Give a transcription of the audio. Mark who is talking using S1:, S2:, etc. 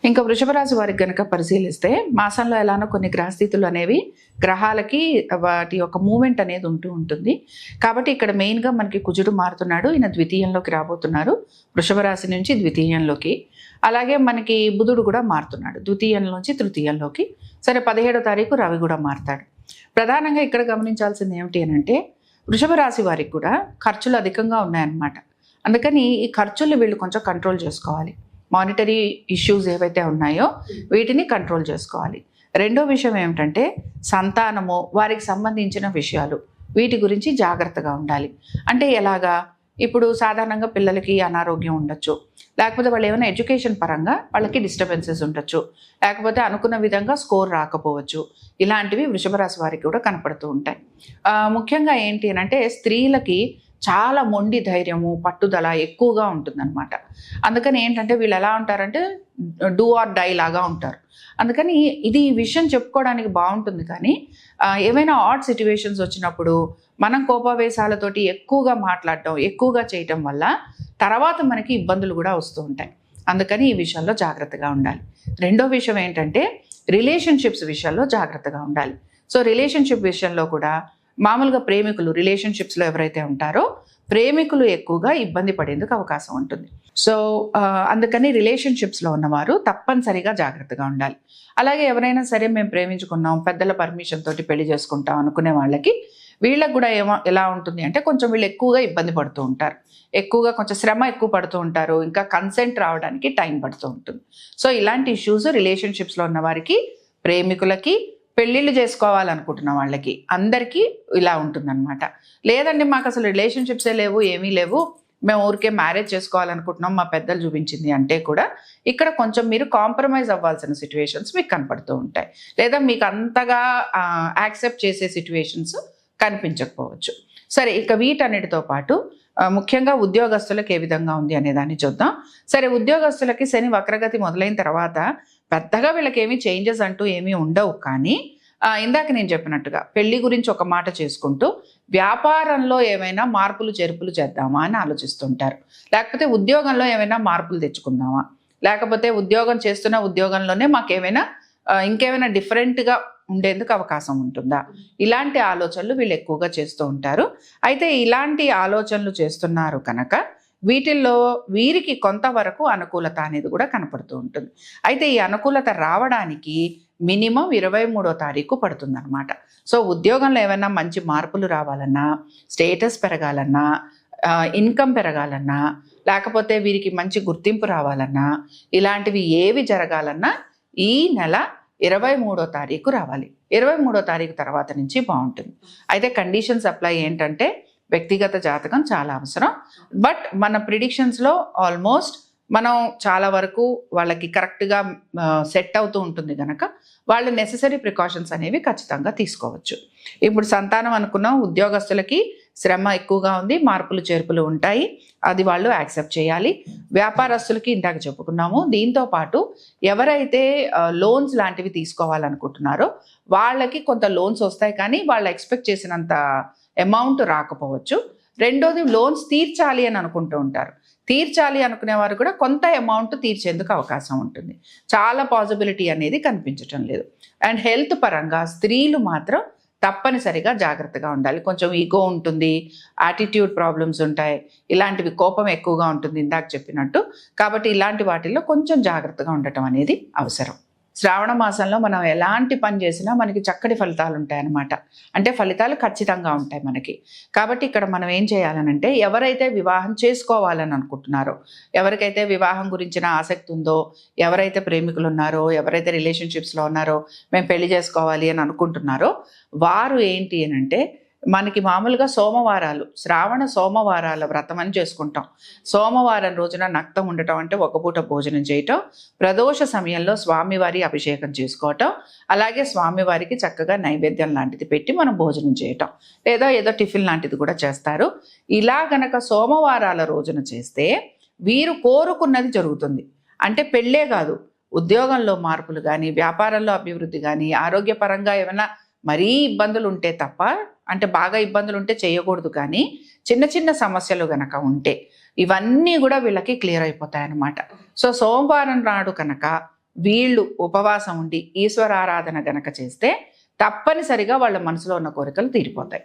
S1: ఇంకా వృషభ రాశి వారికి గనక పరిశీలిస్తే మాసంలో ఎలానో కొన్ని గ్రహస్థితులు అనేవి గ్రహాలకి వాటి యొక్క మూమెంట్ అనేది ఉంటుంది. కాబట్టి ఇక్కడ మెయిన్గా మనకి కుజుడు మారుతున్నాడు, ఈయన ద్వితీయంలోకి రాబోతున్నారు, వృషభ రాశి నుంచి ద్వితీయంలోకి. అలాగే మనకి బుధుడు కూడా మారుతున్నాడు ద్వితీయం నుంచి తృతీయంలోకి. సరే 17వ తారీఖు రవి కూడా మారుతాడు. ప్రధానంగా ఇక్కడ గమనించాల్సింది ఏమిటి అని అంటే వృషభ రాశి వారికి కూడా ఖర్చులు అధికంగా ఉన్నాయన్నమాట. అందుకని ఈ ఖర్చులు వీళ్ళు కొంచెం కంట్రోల్ చేసుకోవాలి. మానిటరీ ఇష్యూస్ ఏవైతే ఉన్నాయో వీటిని కంట్రోల్ చేసుకోవాలి. రెండో విషయం ఏమిటంటే సంతానము, వారికి సంబంధించిన విషయాలు, వీటి గురించి జాగ్రత్తగా ఉండాలి. అంటే ఎలాగా, ఇప్పుడు సాధారణంగా పిల్లలకి అనారోగ్యం ఉండొచ్చు, లేకపోతే వాళ్ళు ఏమైనా ఎడ్యుకేషన్ పరంగా వాళ్ళకి డిస్టర్బెన్సెస్ ఉండొచ్చు, లేకపోతే అనుకున్న విధంగా స్కోర్ రాకపోవచ్చు. ఇలాంటివి వృషభ రాశి వారికి కూడా కనపడుతూ ఉంటాయి. ముఖ్యంగా ఏంటి అని అంటే స్త్రీలకి చాలా మొండి ధైర్యము, పట్టుదల ఎక్కువగా ఉంటుందన్నమాట. అందుకని ఏంటంటే వీళ్ళు ఎలా ఉంటారంటే డూ ఆర్ డై లాగా ఉంటారు. అందుకని ఈ విషయం చెప్పుకోవడానికి బాగుంటుంది, కానీ ఏవైనా ఆడ్ సిచ్యువేషన్స్ వచ్చినప్పుడు మనం కోపావేశాలతోటి ఎక్కువగా మాట్లాడటం, ఎక్కువగా చేయటం వల్ల తర్వాత మనకి ఇబ్బందులు కూడా వస్తూ ఉంటాయి. అందుకని ఈ విషయంలో జాగ్రత్తగా ఉండాలి. రెండో విషయం ఏంటంటే రిలేషన్షిప్స్ విషయంలో జాగ్రత్తగా ఉండాలి. సో రిలేషన్షిప్ విషయంలో కూడా మామూలుగా ప్రేమికులు రిలేషన్షిప్స్లో ఎవరైతే ఉంటారో ప్రేమికులు ఎక్కువగా ఇబ్బంది పడేందుకు అవకాశం ఉంటుంది. సో అందుకని రిలేషన్షిప్స్లో ఉన్నవారు తప్పనిసరిగా జాగ్రత్తగా ఉండాలి. అలాగే ఎవరైనా సరే మేము ప్రేమించుకున్నాం, పెద్దల పర్మిషన్ తోటి పెళ్లి చేసుకుంటాం అనుకునే వాళ్ళకి వీళ్ళకి కూడా ఎలా ఉంటుంది అంటే కొంచెం వీళ్ళు ఎక్కువగా ఇబ్బంది పడుతూ ఉంటారు, ఎక్కువగా కొంచెం శ్రమ ఎక్కువ పడుతూ ఉంటారు, ఇంకా కన్సెంట్ రావడానికి టైం పడుతూ ఉంటుంది. సో ఇలాంటి ఇష్యూస్ రిలేషన్షిప్స్లో ఉన్న వారికి, ప్రేమికులకి, పెళ్ళిళ్ళు చేసుకోవాలనుకుంటున్న వాళ్ళకి అందరికీ ఇలా ఉంటుందన్నమాట. లేదండి మాకు అసలు రిలేషన్షిప్సే లేవు, ఏమీ లేవు, మేము ఊరికే మ్యారేజ్ చేసుకోవాలనుకుంటున్నాం, మా పెద్దలు చూపించింది అంటే కూడా ఇక్కడ కొంచెం మీరు కాంప్రమైజ్ అవ్వాల్సిన సిచ్యువేషన్స్ మీకు కనపడుతూ ఉంటాయి. లేదా మీకు అంతగా యాక్సెప్ట్ చేసే సిచ్యువేషన్స్ కనిపించకపోవచ్చు. సరే, ఇక వీటన్నిటితో పాటు ముఖ్యంగా ఉద్యోగస్తులకు ఏ విధంగా ఉంది అనేదాన్ని చూద్దాం. సరే, ఉద్యోగస్తులకి శని వక్రగతి మొదలైన తర్వాత పెద్దగా వీళ్ళకి ఏమీ చేంజెస్ అంటూ ఏమీ ఉండవు. కానీ ఇందాక నేను చెప్పినట్టుగా పెళ్లి గురించి ఒక మాట చేసుకుంటూ వ్యాపారంలో ఏమైనా మార్పులు చేర్పులు చేద్దామా అని ఆలోచిస్తుంటారు. లేకపోతే ఉద్యోగంలో ఏమైనా మార్పులు తెచ్చుకుందామా, లేకపోతే ఉద్యోగం చేస్తున్న ఉద్యోగంలోనే మాకేమైనా ఇంకేమైనా డిఫరెంట్గా ఉండేందుకు అవకాశం ఉంటుందా, ఇలాంటి ఆలోచనలు వీళ్ళు ఎక్కువగా చేస్తూ ఉంటారు. అయితే ఇలాంటి ఆలోచనలు చేస్తున్నారు కనుక వీటిల్లో వీరికి కొంతవరకు అనుకూలత అనేది కూడా కనపడుతూ ఉంటుంది. అయితే ఈ అనుకూలత రావడానికి మినిమం 23వ తారీఖు పడుతుందన్నమాట. సో ఉద్యోగంలో ఏమైనా మంచి మార్పులు రావాలన్నా, స్టేటస్ పెరగాలన్నా, ఇన్కమ్ పెరగాలన్నా, లేకపోతే వీరికి మంచి గుర్తింపు రావాలన్నా, ఇలాంటివి ఏవి జరగాలన్నా ఈ నెల 23వ తారీఖు రావాలి. 23వ తారీఖు తర్వాత నుంచి బాగుంటుంది. అయితే కండిషన్స్ అప్లై ఏంటంటే వ్యక్తిగత జాతకం చాలా అవసరం. బట్ మన ప్రిడిక్షన్స్లో ఆల్మోస్ట్ మనం చాలా వరకు వాళ్ళకి కరెక్ట్గా సెట్ అవుతూ ఉంటుంది కనుక వాళ్ళు నెసెసరీ ప్రికాషన్స్ అనేవి ఖచ్చితంగా తీసుకోవచ్చు. ఇప్పుడు సంతానం అనుకున్నాం, ఉద్యోగస్తులకి శ్రమ ఎక్కువగా ఉంది, మార్పులు చేర్పులు ఉంటాయి, అది వాళ్ళు యాక్సెప్ట్ చేయాలి. వ్యాపారస్తులకి ఇందాక చెప్పుకున్నాము. దీంతో పాటు ఎవరైతే లోన్స్ లాంటివి తీసుకోవాలనుకుంటున్నారో వాళ్ళకి కొంత లోన్స్ వస్తాయి, కానీ వాళ్ళు ఎక్స్పెక్ట్ చేసినంత అమౌంట్ రాకపోవచ్చు. రెండోది, లోన్స్ తీర్చాలి అని అనుకుంటూ ఉంటారు. తీర్చాలి అనుకునే వారు కూడా కొంత అమౌంట్ తీర్చేందుకు అవకాశం ఉంటుంది. చాలా పాసిబిలిటీ అనేది కనిపించటం లేదు. అండ్ హెల్త్ పరంగా స్త్రీలు మాత్రం తప్పనిసరిగా జాగ్రత్తగా ఉండాలి. కొంచెం ఈగో ఉంటుంది, యాటిట్యూడ్ ప్రాబ్లమ్స్ ఉంటాయి, ఇలాంటివి కోపం ఎక్కువగా ఉంటుంది ఇందాక చెప్పినట్టు. కాబట్టి ఇలాంటి వాటిల్లో కొంచెం జాగ్రత్తగా ఉండటం అనేది అవసరం. శ్రావణ మాసంలో మనం ఎలాంటి పని చేసినా మనకి చక్కటి ఫలితాలు ఉంటాయన్నమాట. అంటే ఫలితాలు ఖచ్చితంగా ఉంటాయి మనకి. కాబట్టి ఇక్కడ మనం ఏం చేయాలనంటే ఎవరైతే వివాహం చేసుకోవాలని అనుకుంటున్నారో, ఎవరికైతే వివాహం గురించిన ఆసక్తి ఉందో, ఎవరైతే ప్రేమికులు ఉన్నారో, ఎవరైతే రిలేషన్షిప్స్లో ఉన్నారో, మేము పెళ్లి చేసుకోవాలి అని అనుకుంటున్నారో వారు ఏంటి అని అంటే మనకి మామూలుగా సోమవారాలు, శ్రావణ సోమవారాల వ్రతం అని చేసుకుంటాం. సోమవారం రోజున నక్తం ఉండటం అంటే ఒక పూట భోజనం చేయటం, ప్రదోష సమయంలో స్వామివారి అభిషేకం చేసుకోవటం, అలాగే స్వామివారికి చక్కగా నైవేద్యం లాంటిది పెట్టి మనం భోజనం చేయటం, లేదా ఏదో టిఫిన్ లాంటిది కూడా చేస్తారు. ఇలా గనక సోమవారాల రోజున చేస్తే వీరు కోరుకున్నది జరుగుతుంది. అంటే పెళ్ళే కాదు, ఉద్యోగంలో మార్పులు కానీ, వ్యాపారంలో అభివృద్ధి కానీ, ఆరోగ్యపరంగా ఏమైనా మరీ ఇబ్బందులు ఉంటే తప్ప, అంటే బాగా ఇబ్బందులు ఉంటే చేయకూడదు, కానీ చిన్న చిన్న సమస్యలు గనక ఉంటే ఇవన్నీ కూడా వీళ్ళకి క్లియర్ అయిపోతాయి అన్నమాట. సో సోమవారం నాడు కనుక వీళ్ళు ఉపవాసం ఉండి ఈశ్వరారాధన గనక చేస్తే తప్పనిసరిగా వాళ్ళ మనసులో ఉన్న కోరికలు తీరిపోతాయి.